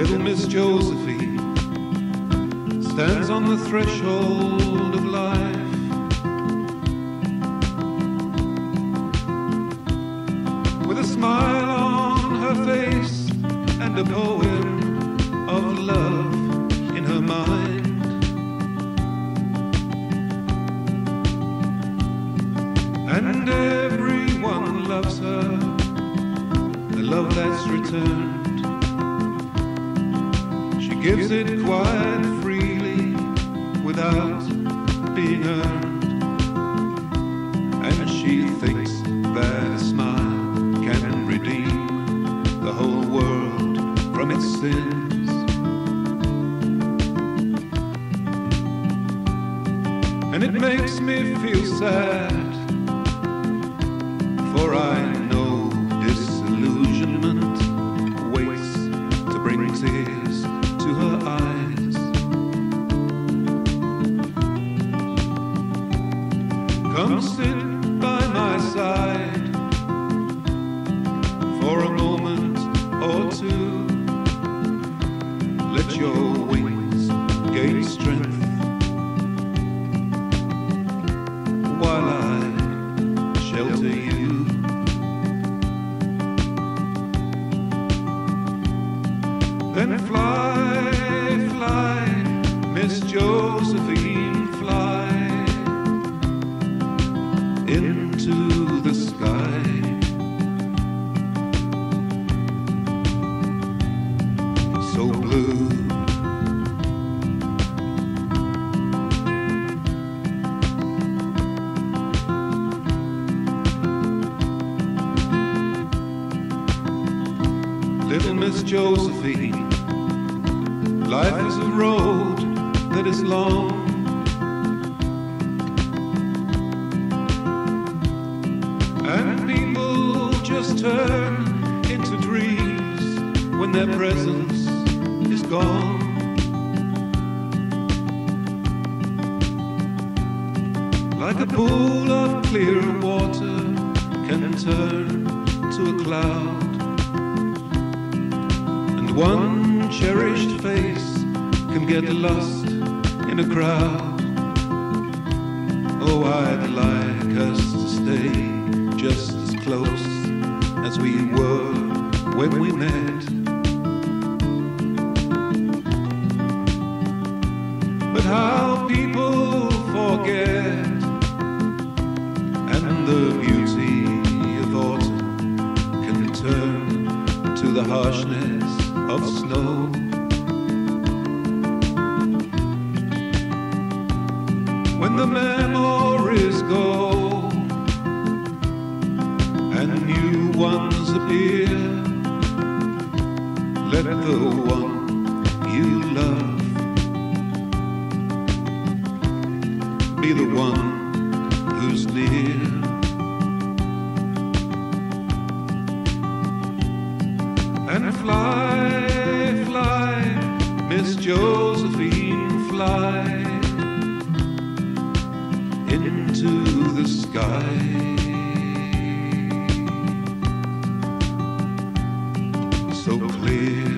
Little Miss Josephine stands on the threshold of life. With a smile on her face and a poem of love in her mind. And everyone loves her, the love that's returned. She gives it quite freely without being earned. And she thinks that a smile can redeem the whole world from its sins. And it makes me feel sad, for I know disillusionment waits to bring tears to her eyes. Come sit by my side for a moment or two. Let your wings gain strength while I shelter you. Then fly, fly, Miss Josephine, fly into the sky. So blue. Little Miss Josephine, life is a road that is long, and people just turn into dreams when their presence is gone. Like a pool of clear water can turn to a cloud. One cherished face can get lost in a crowd. Oh, I'd like us to stay just as close as we were when we met. But how people forget, and the beauty of autumn can turn to the harshness of snow. When the memories go and new ones appear, let the one you love be the one who's near. And fly, fly, Miss Josephine, fly into the sky. So clear.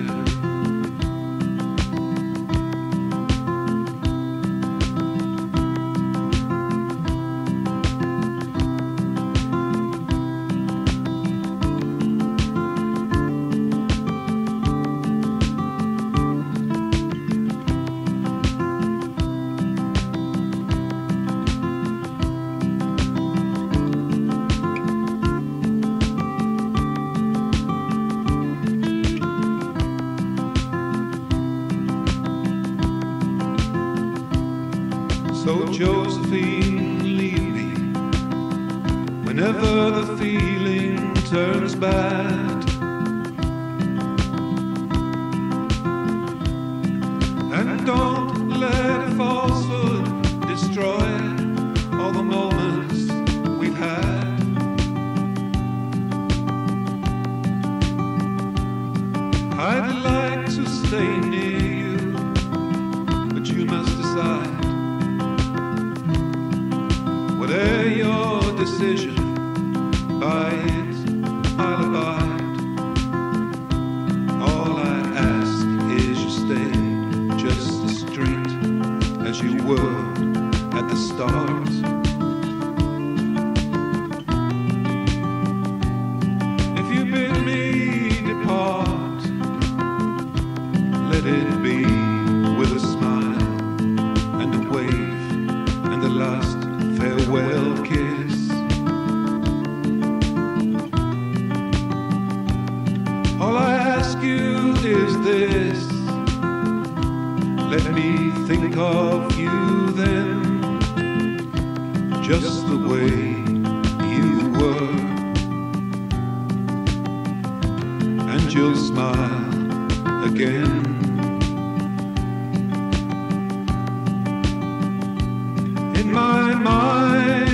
So Josephine, leave me whenever the feeling turns bad. And don't let falsehood destroy all the moments we've had. I'd like to stay near you, but you must decide. Whatever your decision, by it I'll abide. All I ask is the stars. If you bid me depart, let it be with a smile and a wave and the last farewell kiss. All I ask you is this: let me think of you then, just the way you were, and you'll smile again. In my mind